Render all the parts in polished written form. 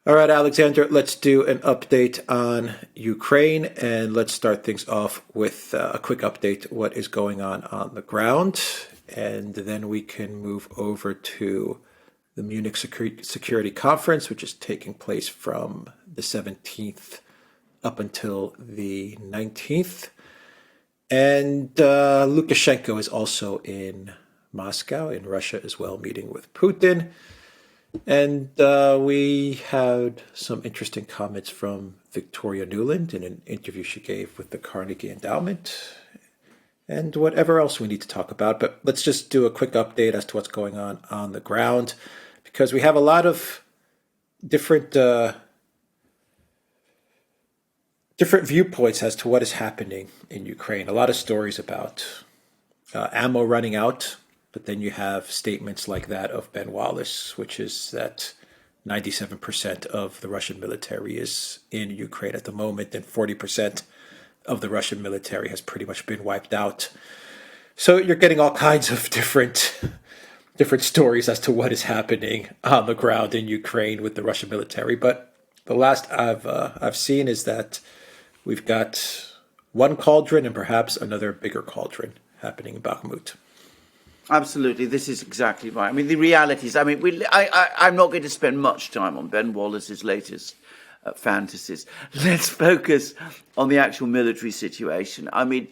All right, Alexander, let's do an update on Ukraine, and let's start things off with a quick update what is going on the ground, and then we can move over to the Munich Security Conference, which is taking place from the 17th up until the 19th. And Lukashenko is also in Moscow, in Russia as well, meeting with Putin. And we had some interesting comments from Victoria Nuland in an interview she gave with the Carnegie Endowment, and whatever else we need to talk about. But let's just do a quick update as to what's going on the ground, because we have a lot of different different viewpoints as to what is happening in Ukraine. A lot of stories about ammo running out. But then you have statements like that of Ben Wallace, which is that 97% of the Russian military is in Ukraine at the moment, and 40% of the Russian military has pretty much been wiped out. So you're getting all kinds of different stories as to what is happening on the ground in Ukraine with the Russian military. But the last I've seen is that we've got one cauldron and perhaps another bigger cauldron happening in Bakhmut. Absolutely, this is exactly right. I mean, the reality is, I'm not going to spend much time on Ben Wallace's latest fantasies. Let's focus on the actual military situation. I mean,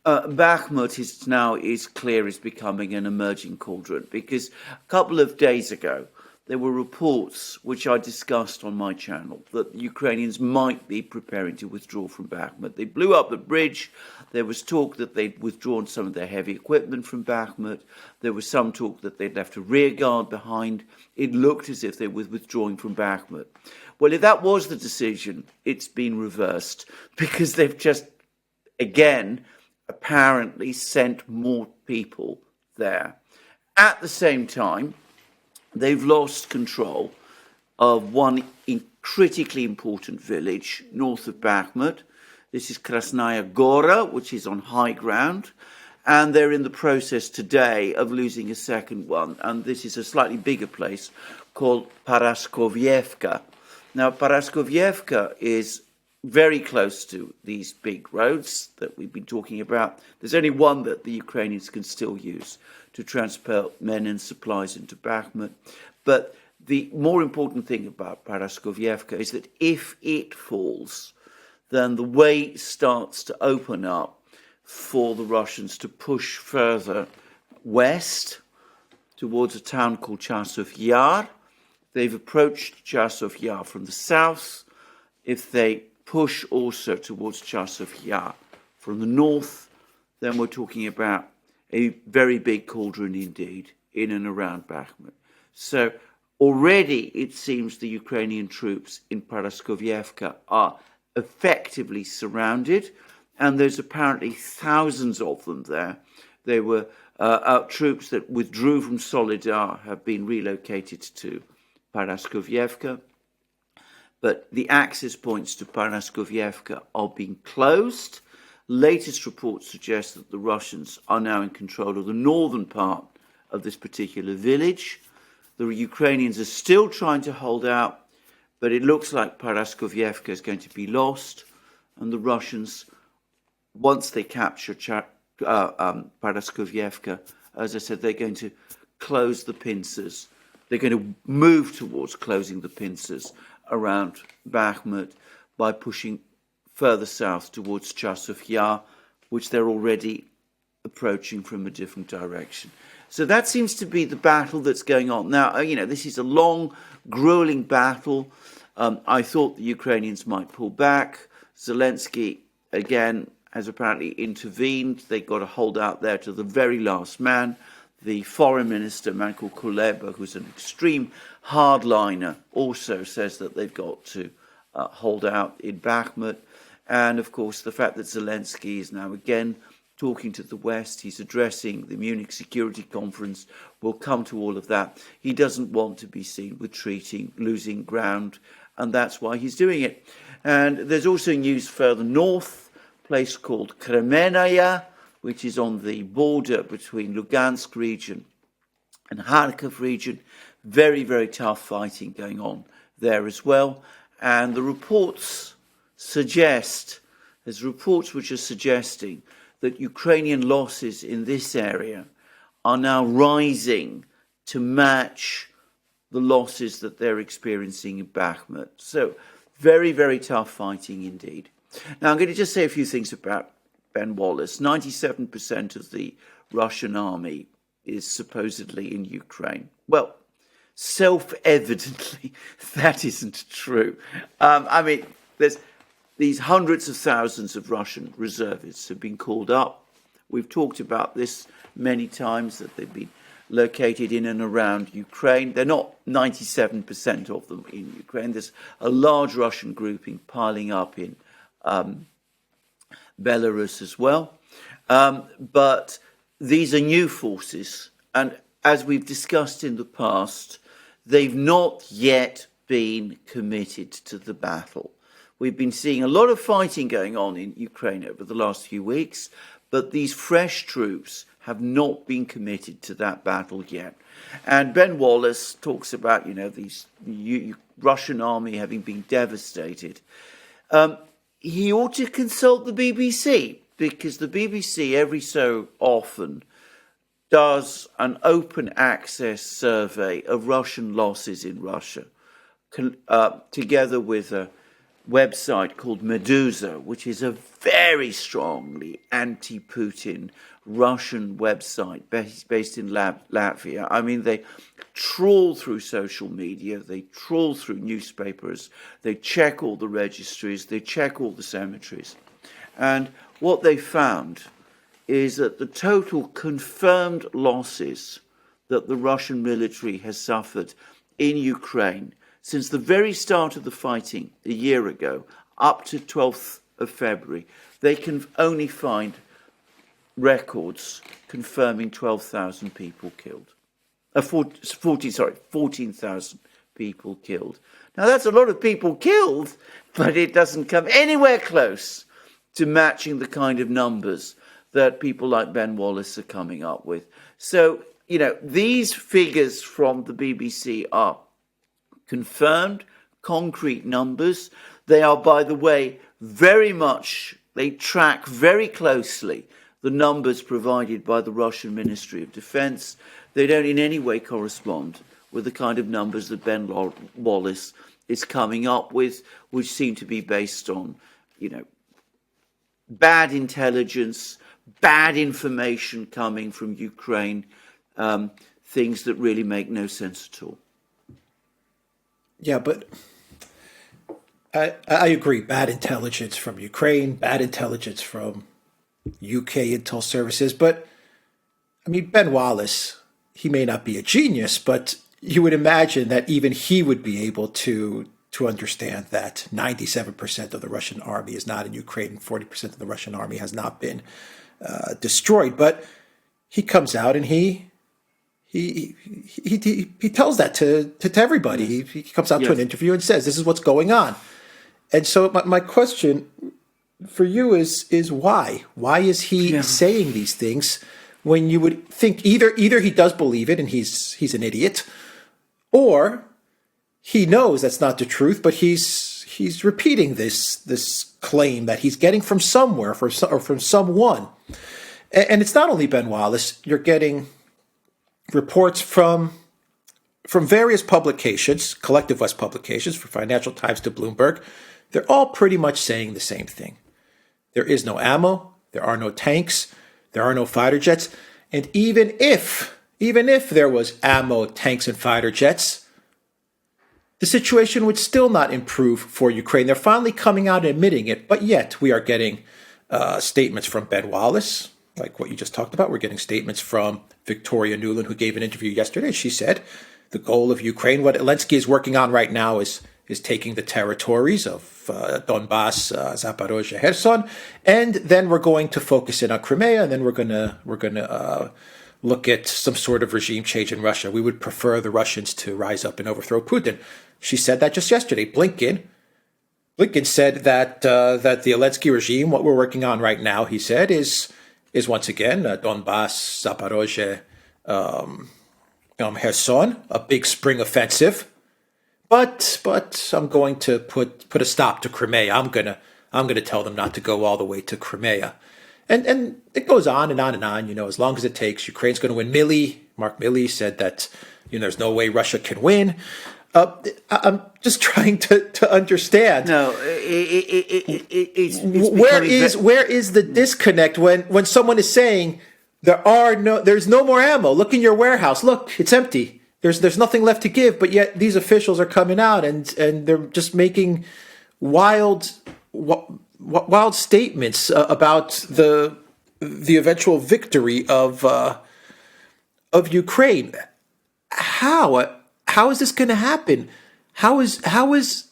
Bakhmut is clear is becoming an emerging cauldron, because a couple of days ago, there were reports, which I discussed on my channel, that the Ukrainians might be preparing to withdraw from Bakhmut. They blew up the bridge. There was talk that they'd withdrawn some of their heavy equipment from Bakhmut. There was some talk that they'd left a rear guard behind. It looked as if they were withdrawing from Bakhmut. Well, if that was the decision, it's been reversed, because they've just, again, apparently sent more people there. At the same time, they've lost control of one critically important village north of Bakhmut. This is Krasnaya Gora, which is on high ground. And they're in the process today of losing a second one. And this is a slightly bigger place called Paraskovievka. Now, Paraskovievka is very close to these big roads that we've been talking about. There's only one that the Ukrainians can still use to transport men and supplies into Bakhmut. But the more important thing about Paraskovievka is that if it falls, then the way starts to open up for the Russians to push further west towards a town called Chasov Yar. They've approached Chasov Yar from the south. If they push also towards Chasov Yar from the north, then we're talking about a very big cauldron indeed in and around Bakhmut. So already it seems the Ukrainian troops in Paraskovievka are effectively surrounded, and there's apparently thousands of them there. They were troops that withdrew from Solidar have been relocated to Paraskovievka, but the access points to Paraskovievka are being closed. Latest reports suggest that the Russians are now in control of the northern part of this particular village. The Ukrainians are still trying to hold out, but it looks like Paraskovievka is going to be lost, and the Russians, once they capture Paraskovievka, as I said, they're going to close the pincers. They're going to move towards closing the pincers around Bakhmut by pushing further south towards Chasov Yar, which they're already approaching from a different direction. So that seems to be the battle that's going on. Now, this is a long, grueling battle. I thought the Ukrainians might pull back. Zelensky, again, has apparently intervened. They got to hold out there to the very last man. The foreign minister, a man called Kuleba, who's an extreme hardliner, also says that they've got to hold out in Bakhmut. And, of course, the fact that Zelensky is now again talking to the West, he's addressing the Munich Security Conference, we'll come to all of that. He doesn't want to be seen retreating, losing ground, and that's why he's doing it. And there's also news further north, a place called Kremenaya, which is on the border between Lugansk region and Kharkiv region. Very, very tough fighting going on there as well. And the reports suggest, there's reports which are suggesting that Ukrainian losses in this area are now rising to match the losses that they're experiencing in Bakhmut. So very, very tough fighting indeed. Now I'm going to just say a few things about Ben Wallace. 97% of the Russian army is supposedly in Ukraine. Well, self-evidently, that isn't true. There's these hundreds of thousands of Russian reservists have been called up. We've talked about this many times, that they've been located in and around Ukraine. They're not 97% of them in Ukraine. There's a large Russian grouping piling up in Belarus as well. But these are new forces, and as we've discussed in the past, they've not yet been committed to the battle. We've been seeing a lot of fighting going on in Ukraine over the last few weeks, but these fresh troops have not been committed to that battle yet. And Ben Wallace talks about, these Russian army having been devastated. He ought to consult the BBC, because the BBC every so often does an open access survey of Russian losses in Russia, together with a website called Medusa, which is a very strongly anti-Putin Russian website based in Latvia. I mean, they trawl through social media, they trawl through newspapers, they check all the registries, they check all the cemeteries. And what they found is that the total confirmed losses that the Russian military has suffered in Ukraine since the very start of the fighting a year ago up to 12th of February, they can only find records confirming 12,000 people killed. 14,000 people killed. Now that's a lot of people killed, but it doesn't come anywhere close to matching the kind of numbers that people like Ben Wallace are coming up with. So, these figures from the BBC are confirmed, concrete numbers. They are, by the way, they track very closely the numbers provided by the Russian Ministry of Defense. They don't in any way correspond with the kind of numbers that Ben Wallace is coming up with, which seem to be based on, bad intelligence, bad information coming from Ukraine, things that really make no sense at all. Yeah, but I agree. Bad intelligence from Ukraine, bad intelligence from UK intel services. But, Ben Wallace, he may not be a genius, but you would imagine that even he would be able to understand that 97% of the Russian army is not in Ukraine and 40% of the Russian army has not been destroyed. But he comes out and he tells that to everybody. He comes out to an interview and says, this is what's going on. And so my question for you is why? Why is he saying these things when you would think either he does believe it and he's an idiot, or he knows that's not the truth, but he's repeating this claim that he's getting from somewhere or from someone. And it's not only Ben Wallace. You're getting reports from various publications, Collective West publications, from Financial Times to Bloomberg. They're all pretty much saying the same thing. There is no ammo, there are no tanks, there are no fighter jets, and even if there was ammo, tanks, and fighter jets, the situation would still not improve for Ukraine. They're finally coming out and admitting it, but yet we are getting statements from Ben Wallace, like what you just talked about. We're getting statements from Victoria Nuland, who gave an interview yesterday. She said the goal of Ukraine, what Zelensky is working on right now, is taking the territories of Donbass, Zaporozhye, Kherson, and then we're going to focus in on Crimea, and then we're gonna look at some sort of regime change in Russia. We would prefer the Russians to rise up and overthrow Putin. She said that just yesterday. Blinken said that the Zelensky regime, what we're working on right now, he said, is once again Donbass, Zaporozhye, Kherson, a big spring offensive. but I'm going to put a stop to Crimea. I'm gonna tell them not to go all the way to Crimea, and it goes on and on and on. As long as it takes. Ukraine's going to win. Mark Milley said that there's no way Russia can win. I'm just trying to understand. No, it's where is the disconnect when someone is saying there's no more ammo. Look in your warehouse. Look, it's empty. There's nothing left to give. But yet these officials are coming out and they're just making wild statements about the eventual victory of Ukraine. How is this going to happen? How is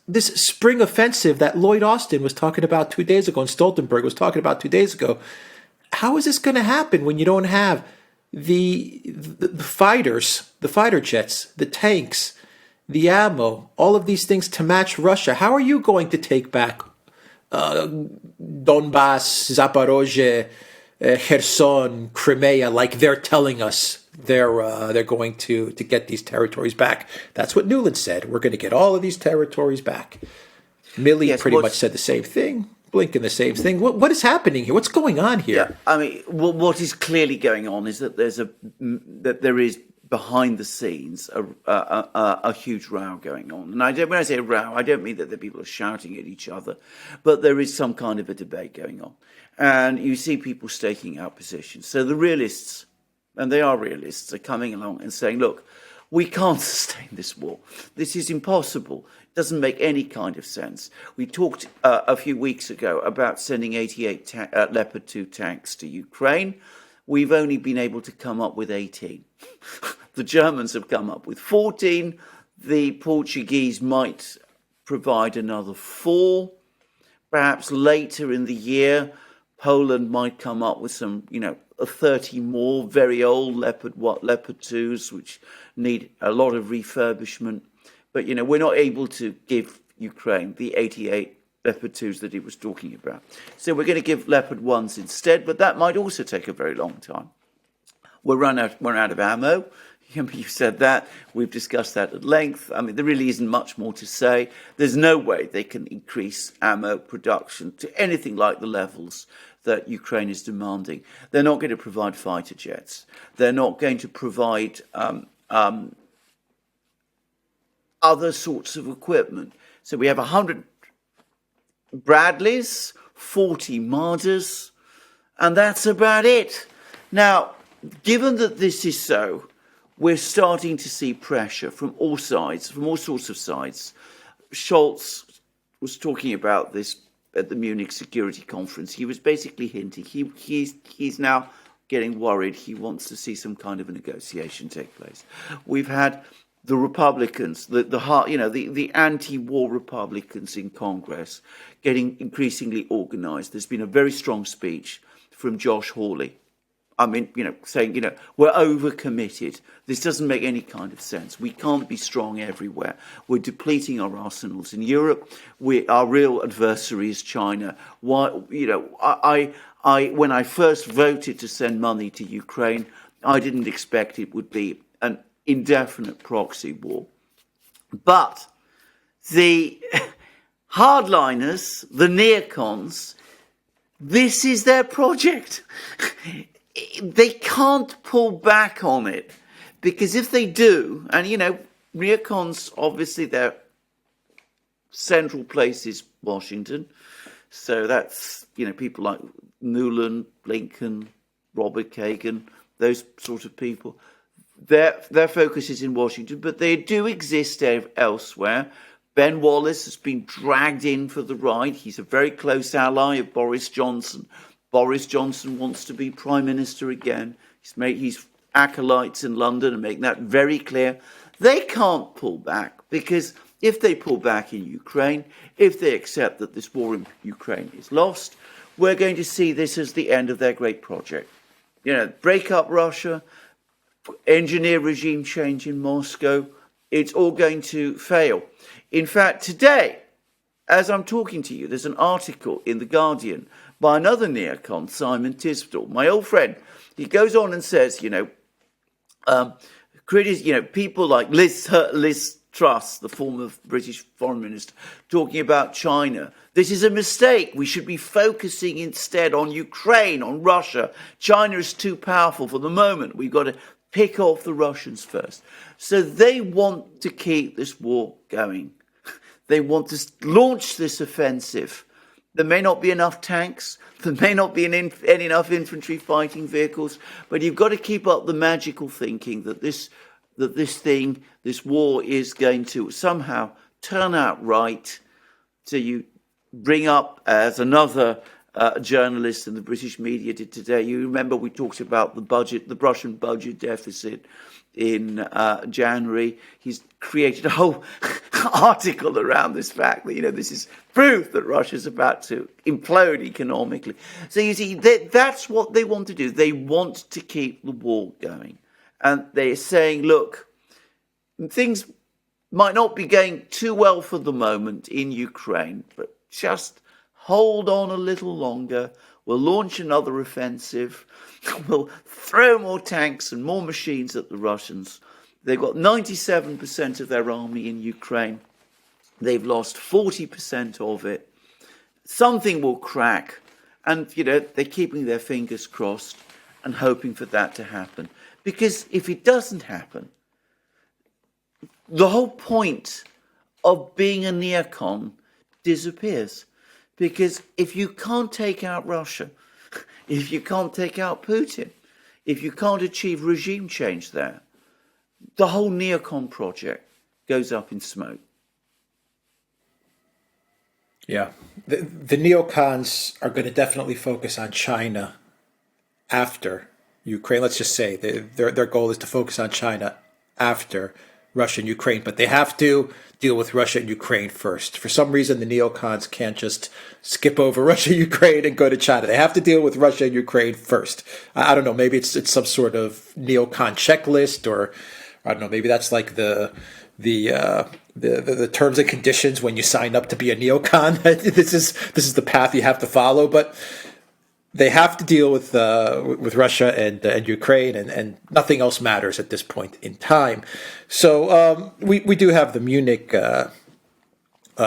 this spring offensive that Lloyd Austin was talking about 2 days ago and Stoltenberg was talking about 2 days ago? How is this going to happen when you don't have the fighters, the fighter jets, the tanks, the ammo, all of these things to match Russia? How are you going to take back Donbass, Zaporozhye, Kherson, Crimea, like they're telling us they're going to get these territories back? That's what Nuland said. We're going to get all of these territories back. Milley pretty much said the same thing. Blinken the same thing. What is happening here? What's going on here? Yeah, I mean, what is clearly going on is that there is behind the scenes a huge row going on. And when I say a row, I don't mean that the people are shouting at each other, but there is some kind of a debate going on. And you see people staking out positions. So the realists, and they are realists, are coming along and saying, look, we can't sustain this war. This is impossible. It doesn't make any kind of sense. We talked a few weeks ago about sending 88 Leopard 2 tanks to Ukraine. We've only been able to come up with 18. The Germans have come up with 14. The Portuguese might provide another 4. Perhaps later in the year, Poland might come up with some, 30 more very old Leopard 2s, which need a lot of refurbishment. But, we're not able to give Ukraine the 88 Leopard 2s that he was talking about. So we're going to give Leopard 1s instead, but that might also take a very long time. We're out of ammo. You've said that. We've discussed that at length. I mean, there really isn't much more to say. There's no way they can increase ammo production to anything like the levels that Ukraine is demanding. They're not going to provide fighter jets. They're not going to provide other sorts of equipment. So we have 100 Bradleys, 40 Marders, and that's about it. Now, given that this is so, we're starting to see pressure from all sides, from all sorts of sides. Scholz was talking about this at the Munich Security Conference. He was basically hinting he's now getting worried. He wants to see some kind of a negotiation take place. We've had the Republicans, the anti-war Republicans in Congress getting increasingly organised. There's been a very strong speech from Josh Hawley. I mean, saying, we're overcommitted. This doesn't make any kind of sense. We can't be strong everywhere. We're depleting our arsenals in Europe. Our real adversary is China. Why, when I first voted to send money to Ukraine, I didn't expect it would be an indefinite proxy war. But the hardliners, the neocons, this is their project. They can't pull back on it, because if they do, and neocons, obviously their central place is Washington, so that's people like Nuland, Blinken, Robert Kagan, those sort of people. Their focus is in Washington, but they do exist elsewhere. Ben Wallace has been dragged in for the ride. He's a very close ally of Boris Johnson. Boris Johnson wants to be Prime Minister again. He's acolytes in London and making that very clear. They can't pull back, because if they pull back in Ukraine, if they accept that this war in Ukraine is lost, we're going to see this as the end of their great project. Break up Russia, engineer regime change in Moscow. It's all going to fail. In fact, today, as I'm talking to you, there's an article in The Guardian by another neocon, Simon Tisdall, my old friend. He goes on and says, people like Liz Truss, the former British foreign minister, talking about China. This is a mistake. We should be focusing instead on Ukraine, on Russia. China is too powerful for the moment. We've got to pick off the Russians first. So they want to keep this war going. They want to launch this offensive. There may not be enough tanks. There may not be enough infantry fighting vehicles. But you've got to keep up the magical thinking that this war is going to somehow turn out right. So you bring up, as another journalist in the British media did today, you remember we talked about the Russian budget deficit in January. He's created a whole article around this fact that, this is proof that Russia's about to implode economically. So you see, that's what they want to do. They want to keep the war going. And they're saying, look, things might not be going too well for the moment in Ukraine, but just hold on a little longer. We'll launch another offensive. We'll throw more tanks and more machines at the Russians. They've got 97% of their army in Ukraine. They've lost 40% of it. Something will crack. And, they're keeping their fingers crossed and hoping for that to happen. Because if it doesn't happen, the whole point of being a neocon disappears. Because if you can't take out Russia, if you can't take out Putin, if you can't achieve regime change there, the whole neocon project goes up in smoke. Yeah. The neocons are going to definitely focus on China after Ukraine. Let's just say their goal is to focus on China after Russia and Ukraine, but they have to deal with Russia and Ukraine first. For some reason, the neocons can't just skip over Russia, Ukraine, and go to China. They have to deal with Russia and Ukraine first. I don't know. Maybe it's some sort of neocon checklist, or I don't know. Maybe that's like the terms and conditions when you sign up to be a neocon. This is the path you have to follow, but they have to deal with Russia and Ukraine, and nothing else matters at this point in time. So we do have the Munich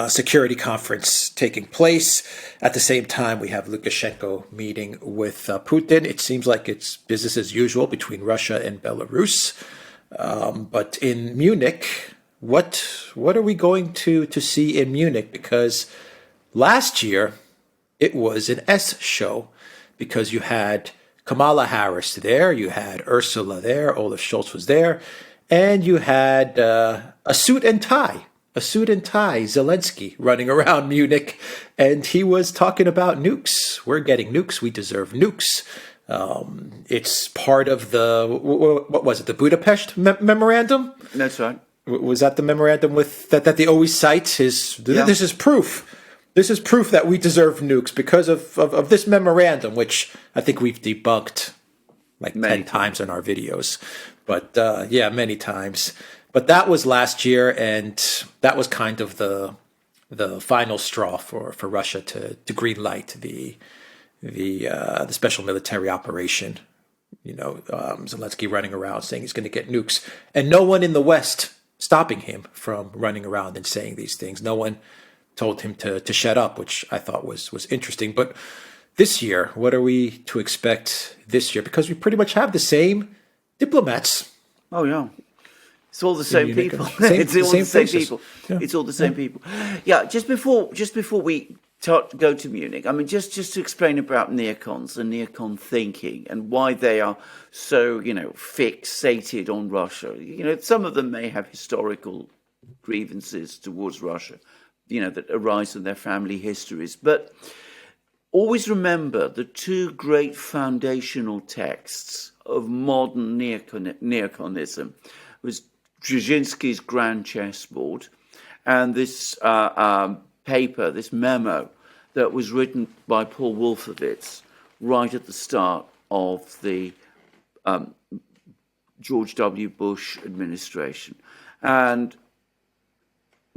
security conference taking place. At the same time, we have Lukashenko meeting with Putin. It seems like it's business as usual between Russia and Belarus. But in Munich, what are we going to see in Munich? Because last year it was an S show, because you had Kamala Harris there, you had Ursula there, Olaf Scholz was there, and you had a suit and tie Zelensky running around Munich, and he was talking about nukes. We're getting nukes. We deserve nukes. It's part of what was it? The Budapest memorandum? That's right. Was that the memorandum with that they always cite? This is proof. This is proof that we deserve nukes because of this memorandum, which I think we've debunked like 10 times in our videos. But many times. But that was last year, and that was kind of the final straw for Russia to green light the special military operation. Zelensky running around saying he's going to get nukes, and no one in the West stopping him from running around and saying these things. No one told him to shut up, which I thought was interesting. But this year, what are we to expect this year? Because we pretty much have the same diplomats. Oh, yeah. It's all the same people. It's all the same people. Yeah. It's all the same people. Yeah, just before we go to Munich, I mean, just to explain about neocons and neocon thinking and why they are so, fixated on Russia. Some of them may have historical grievances towards Russia, that arise from their family histories. But always remember the two great foundational texts of modern neoconism was Brzezinski's Grand Chessboard and this paper, this memo that was written by Paul Wolfowitz right at the start of the George W. Bush administration. And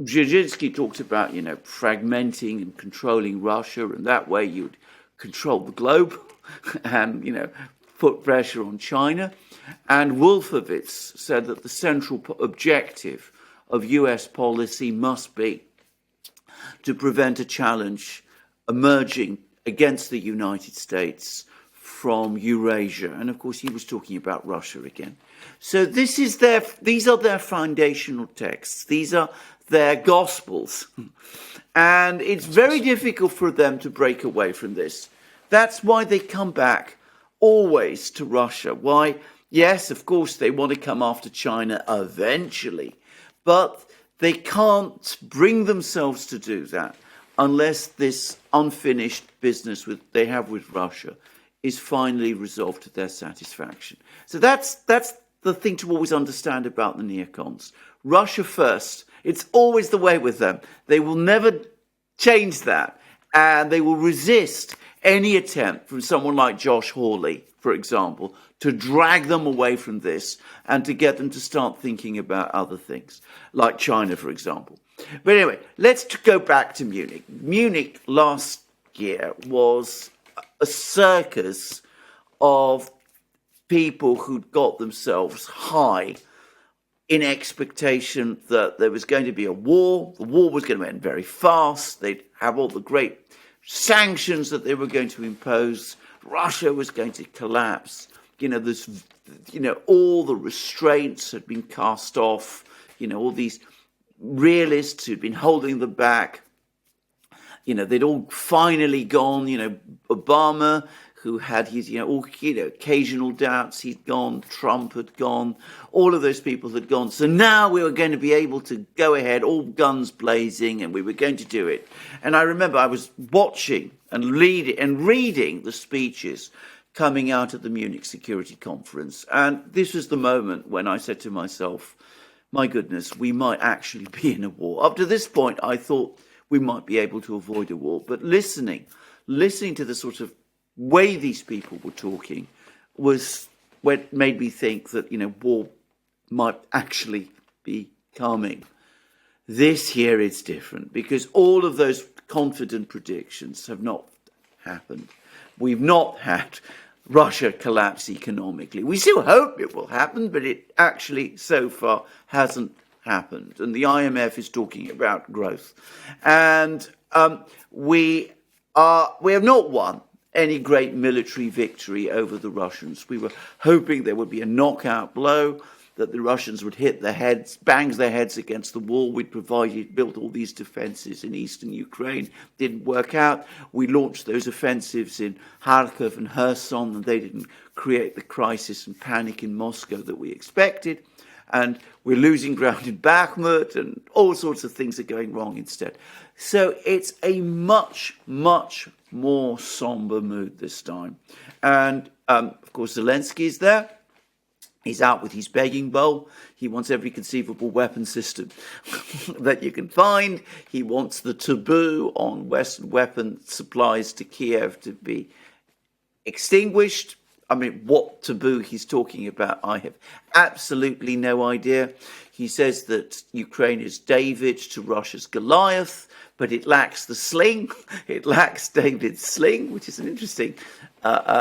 Brzezinski talked about, fragmenting and controlling Russia, and that way you'd control the globe and, put pressure on China. And Wolfowitz said that the central objective of US policy must be to prevent a challenge emerging against the United States from Eurasia. And of course, he was talking about Russia again. So these are their foundational texts. These are their gospels. And it's very difficult for them to break away from this. That's why they come back always to Russia. Why? Yes, of course, they want to come after China eventually, but they can't bring themselves to do that unless this unfinished business they have with Russia is finally resolved to their satisfaction. So that's the thing to always understand about the neocons. Russia first. It's always the way with them. They will never change that, and they will resist any attempt from someone like Josh Hawley, for example, to drag them away from this and to get them to start thinking about other things, like China, for example. But anyway, let's go back to Munich. Munich last year was a circus of people who'd got themselves high in expectation that there was going to be a war. The war was going to end very fast. They'd have all the great sanctions that they were going to impose. Russia was going to collapse. All the restraints had been cast off. All these realists who'd been holding them back. They'd all finally gone. Obama, who had his, occasional doubts, he'd gone. Trump had gone. All of those people had gone. So now we were going to be able to go ahead, all guns blazing, and we were going to do it. And I remember I was watching and reading the speeches coming out at the Munich Security Conference. And this was the moment when I said to myself, my goodness, we might actually be in a war. Up to this point, I thought we might be able to avoid a war. But listening to the sort of way these people were talking was what made me think that, war might actually be coming. This year it's different because all of those confident predictions have not happened. We've not had Russia collapse economically. We still hope it will happen, but it actually so far hasn't happened. And the IMF is talking about growth. And we have not won any great military victory over the Russians. We were hoping there would be a knockout blow, that the Russians would hit their heads, bang their heads against the wall. We'd built all these defenses in eastern Ukraine. Didn't work out. We launched those offensives in Kharkov and Kherson, and they didn't create the crisis and panic in Moscow that we expected. And we're losing ground in Bakhmut, and all sorts of things are going wrong instead. So it's a much, much more somber mood this time. And, of course, Zelensky is there. He's out with his begging bowl. He wants every conceivable weapon system that you can find. He wants the taboo on Western weapon supplies to Kiev to be extinguished. I mean, what taboo he's talking about, I have absolutely no idea. He says that Ukraine is David to Russia's Goliath, but it lacks the sling. It lacks David's sling, which is an interesting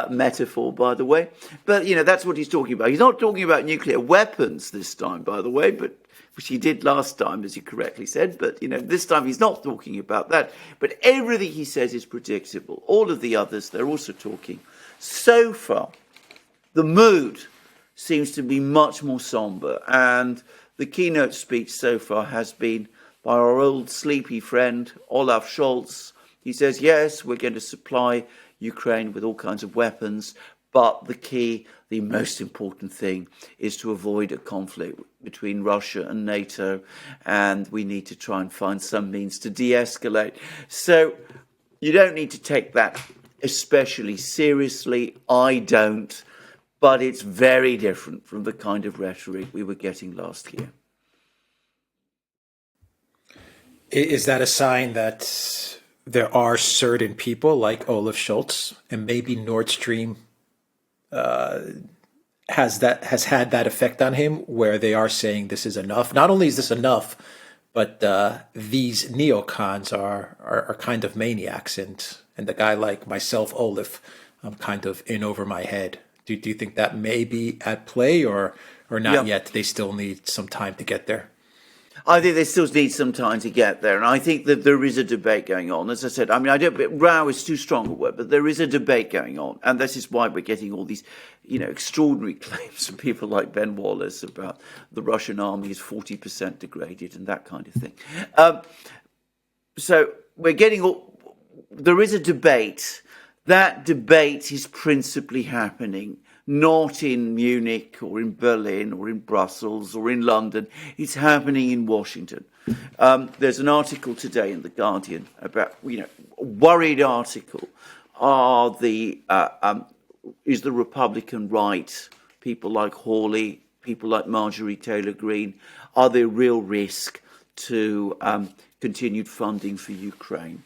metaphor, by the way. But, that's what he's talking about. He's not talking about nuclear weapons this time, by the way, but which he did last time, as you correctly said. But, this time he's not talking about that. But everything he says is predictable. All of the others, they're also talking. So far, the mood seems to be much more somber. And the keynote speech so far has been by our old sleepy friend, Olaf Scholz. He says, yes, we're going to supply Ukraine with all kinds of weapons, but the most important thing is to avoid a conflict between Russia and NATO, and we need to try and find some means to de-escalate. So you don't need to take that especially seriously. I don't, but it's very different from the kind of rhetoric we were getting last year. Is that a sign that there are certain people like Olaf Scholz and maybe Nord Stream has had that effect on him, where they are saying this is enough? Not only is this enough, but these neocons are kind of maniacs, and a guy like myself, Olaf, I'm kind of in over my head. Do you think that may be at play, or not yet? They still need some time to get there. I think they still need some time to get there, and I think that there is a debate going on. As I said, I mean, row is too strong a word, but there is a debate going on, and this is why we're getting all these, extraordinary claims from people like Ben Wallace about the Russian army is 40% degraded and that kind of thing. So we're getting there is a debate. That debate is principally happening not in Munich or in Berlin or in Brussels or in London. It's happening in Washington. There's an article today in The Guardian about, a worried article. Is the Republican right, people like Hawley, people like Marjorie Taylor Greene, are they a real risk to continued funding for Ukraine?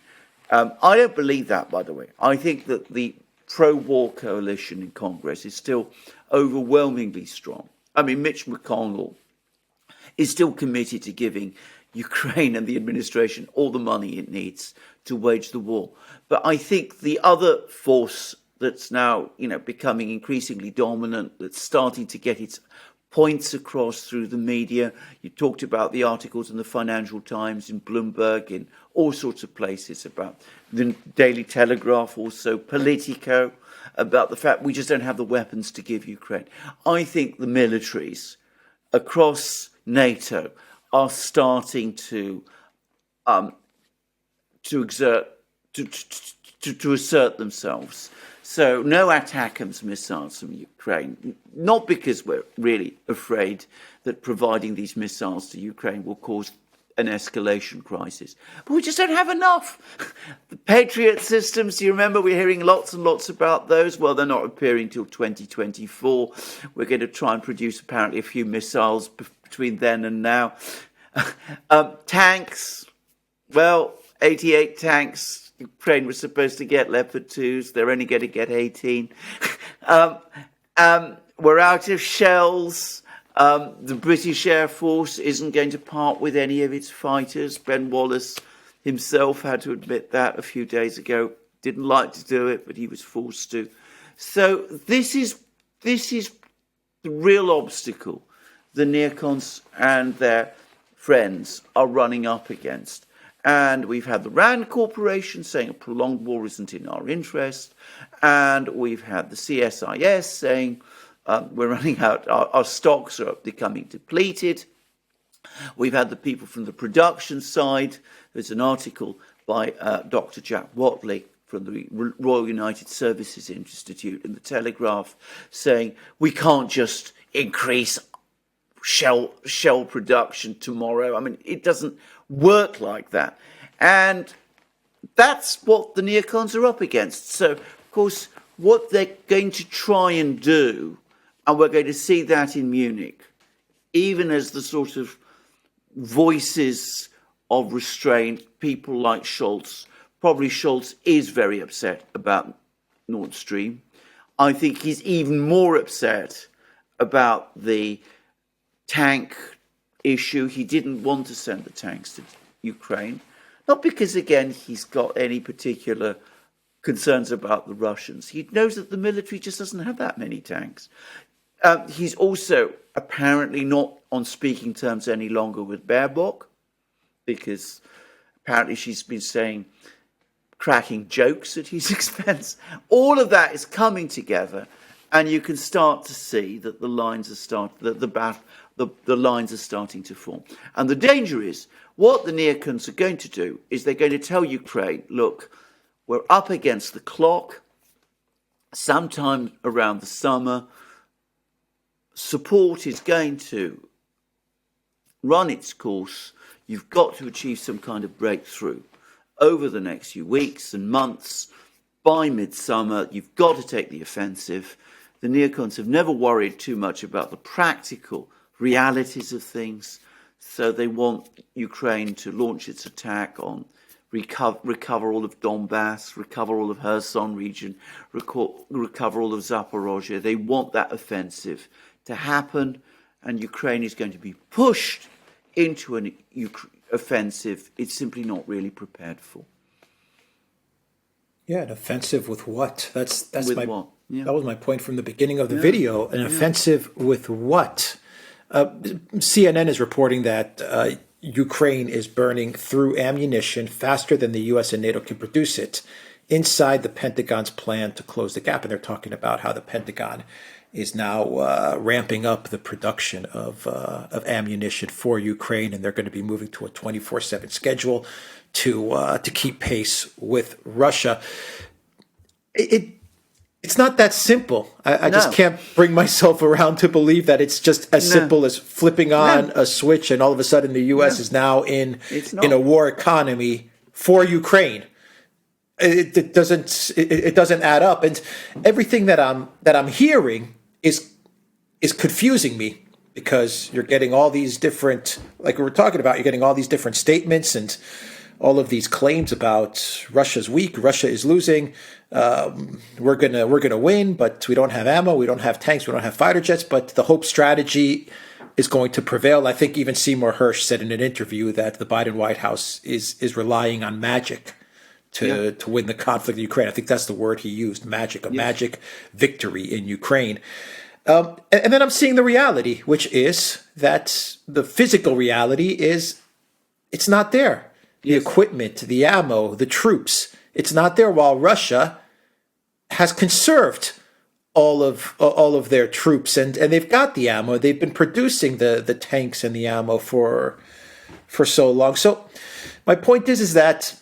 I don't believe that, by the way. I think that the pro-war coalition in Congress is still overwhelmingly strong. I mean, Mitch McConnell is still committed to giving Ukraine and the administration all the money it needs to wage the war. But I think the other force that's now, becoming increasingly dominant, that's starting to get its points across through the media. You talked about the articles in the Financial Times, in Bloomberg, in all sorts of places, about the Daily Telegraph, also Politico, about the fact we just don't have the weapons to give Ukraine. I think the militaries across NATO are starting to assert themselves. So no ATACMS missiles from Ukraine, not because we're really afraid that providing these missiles to Ukraine will cause an escalation crisis, but we just don't have enough. The Patriot systems, do you remember we're hearing lots and lots about those? Well, they're not appearing till 2024. We're going to try and produce apparently a few missiles between then and now. Tanks, well, 88 tanks. Ukraine was supposed to get Leopard 2s. They're only going to get 18. We're out of shells. The British Air Force isn't going to part with any of its fighters. Ben Wallace himself had to admit that a few days ago. Didn't like to do it, but he was forced to. So this is the real obstacle the neocons and their friends are running up against. And we've had the RAND Corporation saying a prolonged war isn't in our interest. And we've had the CSIS saying we're running out, our stocks are becoming depleted. We've had the people from the production side. There's an article by Dr. Jack Watley from the Royal United Services Institute in the Telegraph saying we can't just increase shell production tomorrow. I mean, it doesn't work like that. And that's what the neocons are up against. So, of course, what they're going to try and do, and we're going to see that in Munich, even as the sort of voices of restraint, people like Scholz, probably Scholz is very upset about Nord Stream. I think he's even more upset about the tank issue. He didn't want to send the tanks to Ukraine, not because, again, he's got any particular concerns about the Russians. He knows that the military just doesn't have that many tanks. He's also apparently not on speaking terms any longer with Baerbock, because apparently she's been saying cracking jokes at his expense. All of that is coming together, and you can start to see that the lines are the lines are starting to form. And the danger is, what the neocons are going to do is they're going to tell Ukraine, look, we're up against the clock. Sometime around the summer, support is going to run its course. You've got to achieve some kind of breakthrough over the next few weeks and months. By midsummer, you've got to take the offensive. The neocons have never worried too much about the practical realities of things. So they want Ukraine to launch its attack on recover all of Donbass, recover all of Kherson region, recover all of Zaporozhye. They want that offensive to happen, and Ukraine is going to be pushed into an offensive it's simply not really prepared for. Yeah, an offensive with what? That's With my what? Yeah. That was my point from the beginning of the video. An offensive with what? CNN is reporting that Ukraine is burning through ammunition faster than the US and NATO can produce it inside the Pentagon's plan to close the gap. And they're talking about how the Pentagon is now ramping up the production of ammunition for Ukraine, and they're going to be moving to a 24/7 schedule to keep pace with Russia. It's not that simple. I just can't bring myself around to believe that it's just as simple as flipping on a switch and all of a sudden the U.S. is now in a war economy for Ukraine. It doesn't add up, and everything that I'm hearing is confusing me, because you're getting all these different, like we were talking about, you're getting all these different statements and all of these claims about Russia's weak, Russia is losing, we're gonna win, but we don't have ammo, we don't have tanks, we don't have fighter jets, but the hope strategy is going to prevail. I think even Seymour Hersh said in an interview that the Biden White House is relying on magic to win the conflict in Ukraine. I think that's the word he used, magic, magic victory in Ukraine. And then I'm seeing the reality, which is that the physical reality is it's not there. The equipment, the ammo, the troops, it's not there, while Russia has conserved all of their troops, and they've got the ammo. They've been producing the tanks and the ammo for so long. So my point is that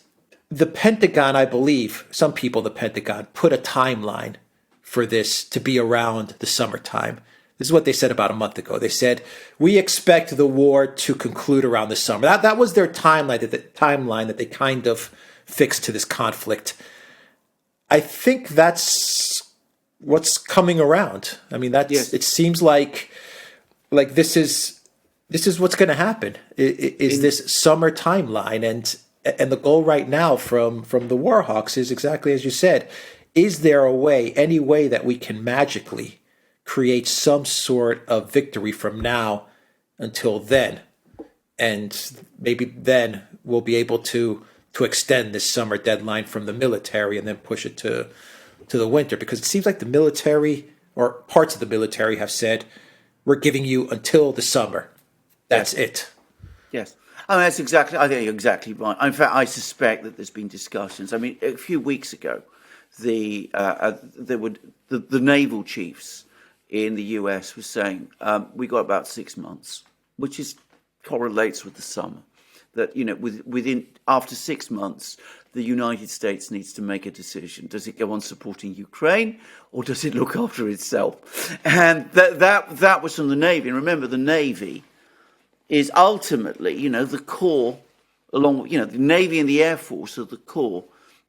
the Pentagon, I believe, some people in the Pentagon put a timeline for this to be around the summertime. This is what they said about a month ago. They said, we expect the war to conclude around the summer. That was their timeline that they kind of fixed to this conflict. I think that's what's coming around. I mean, it seems like this is what's going to happen. Is this summer timeline, and the goal right now from the Warhawks is exactly as you said. Is there any way that we can magically create some sort of victory from now until then? And maybe then we'll be able to extend this summer deadline from the military and then push it to the winter, because it seems like the military or parts of the military have said, we're giving you until the summer. That's it. Yes. I mean, I think you're exactly right. In fact, I suspect that there's been discussions. I mean, a few weeks ago, the naval chiefs in the US were saying, we got about 6 months, which correlates with the summer. That, after 6 months, the United States needs to make a decision. Does it go on supporting Ukraine, or does it look after itself? And that was from the Navy. And remember, the Navy is ultimately, the core, along with, the Navy and the Air Force are the core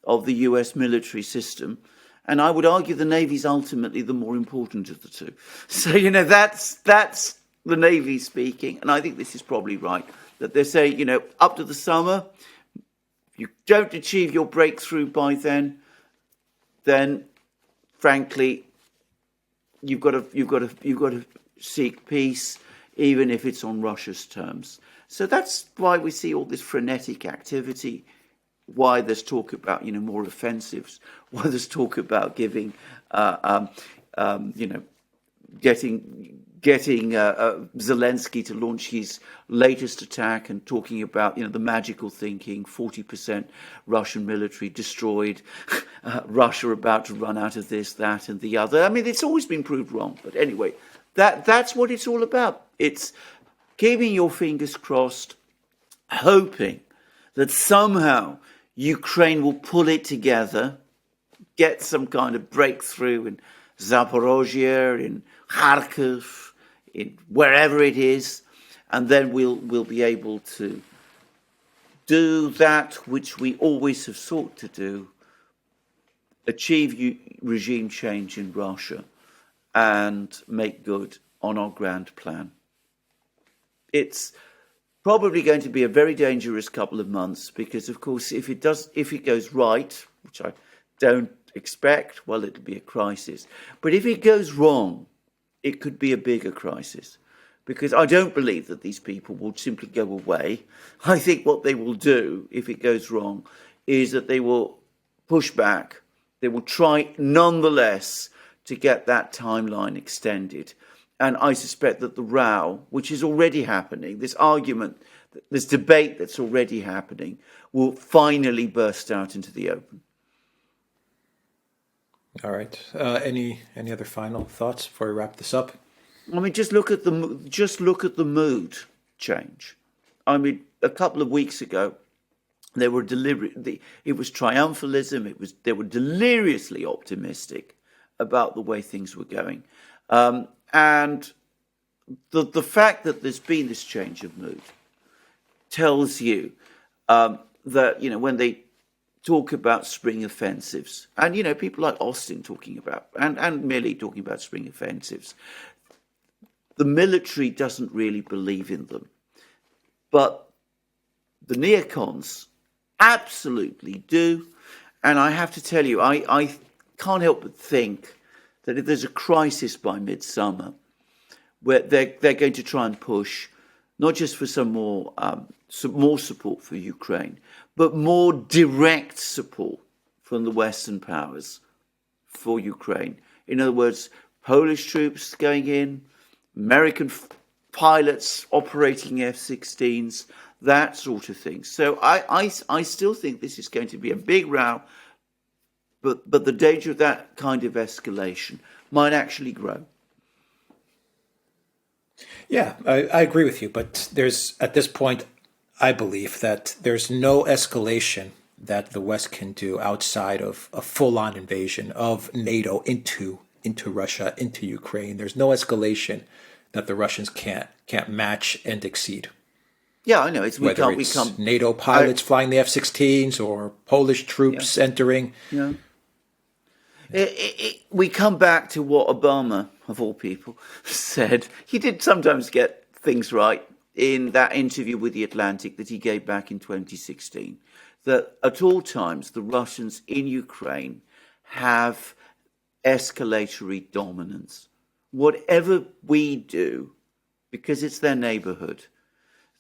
of the US military system. And I would argue the Navy is ultimately the more important of the two. So, that's the Navy speaking. And I think this is probably right, that they say, up to the summer, if you don't achieve your breakthrough by then frankly, you've got to seek peace, even if it's on Russia's terms. So that's why we see all this frenetic activity, why there's talk about, more offensives, why there's talk about getting Zelensky to launch his latest attack, and talking about, the magical thinking, 40% Russian military destroyed, Russia about to run out of this, that, and the other. I mean, it's always been proved wrong. But anyway, that's what it's all about. It's keeping your fingers crossed, hoping that somehow Ukraine will pull it together, get some kind of breakthrough in Zaporozhye, in Kharkiv, in wherever it is, and then we'll be able to do that which we always have sought to do, achieve regime change in Russia, and make good on our grand plan. It's probably going to be a very dangerous couple of months, because, of course, if it goes right, which I don't expect, well, it'll be a crisis. But if it goes wrong, it could be a bigger crisis, because I don't believe that these people will simply go away. I think what they will do, if it goes wrong, is that they will push back. They will try nonetheless to get that timeline extended. And I suspect that the row, which is already happening, this argument this debate that's already happening will finally burst out into the open. All right. Any other final thoughts before we wrap this up? I mean, just look at the mood change. I mean, a couple of weeks ago, they were it was triumphalism. They were deliriously optimistic about the way things were going, and the fact that there's been this change of mood tells you that when they talk about spring offensives, and people like Austin talking about and Milley talking about spring offensives, the military doesn't really believe in them, but the neocons absolutely do. And I have to tell you, I can't help but think that if there's a crisis by midsummer, where they're going to try and push not just for some more support for Ukraine, but more direct support from the Western powers for Ukraine. In other words, Polish troops going in, American pilots operating F-16s, that sort of thing. So I still think this is going to be a big row, but the danger of that kind of escalation might actually grow. Yeah, I agree with you, but there's, at this point, I believe that there's no escalation that the West can do outside of a full-on invasion of NATO into Russia, into Ukraine. There's no escalation that the Russians can't match and exceed. Yeah, I know. Whether it's NATO pilots flying the F-16s or Polish troops entering. Yeah. We come back to what Obama, of all people, said. He did sometimes get things right in that interview with The Atlantic that he gave back in 2016, that at all times the Russians in Ukraine have escalatory dominance. Whatever we do, because it's their neighborhood,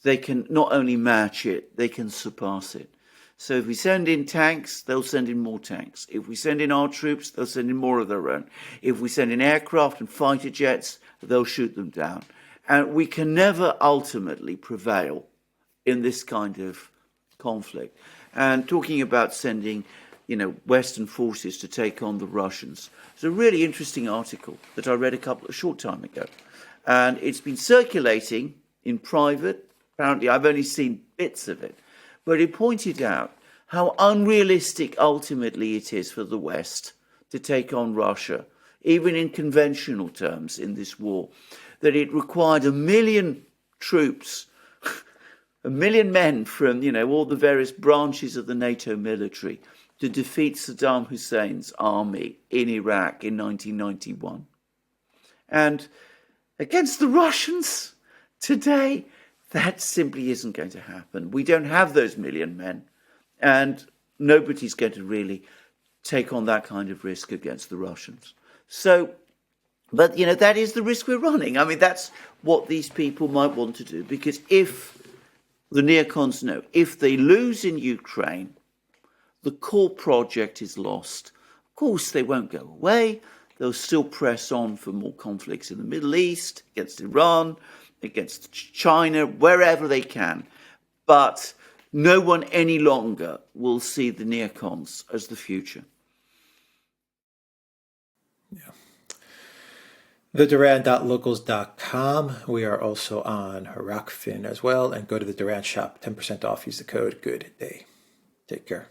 they can not only match it, they can surpass it. So if we send in tanks, they'll send in more tanks. If we send in our troops, they'll send in more of their own. If we send in aircraft and fighter jets, they'll shoot them down. And we can never ultimately prevail in this kind of conflict. And talking about sending, Western forces to take on the Russians, it's a really interesting article that I read a short time ago. And it's been circulating in private. Apparently, I've only seen bits of it. But it pointed out how unrealistic ultimately it is for the West to take on Russia, even in conventional terms in this war, that it required 1 million troops, 1 million men from, all the various branches of the NATO military to defeat Saddam Hussein's army in Iraq in 1991. And against the Russians today, that simply isn't going to happen. We don't have those 1 million men, and nobody's going to really take on that kind of risk against the Russians. So, but, that is the risk we're running. I mean, that's what these people might want to do, because if the neocons know, if they lose in Ukraine, the core project is lost. Of course, they won't go away. They'll still press on for more conflicts in the Middle East, against Iran, against China, wherever they can. But no one any longer will see the neocons as the future. Yeah. The Duran.locals.com. We are also on Rockfin as well. And go to the Duran shop, 10% off. Use the code GOOD DAY. Take care.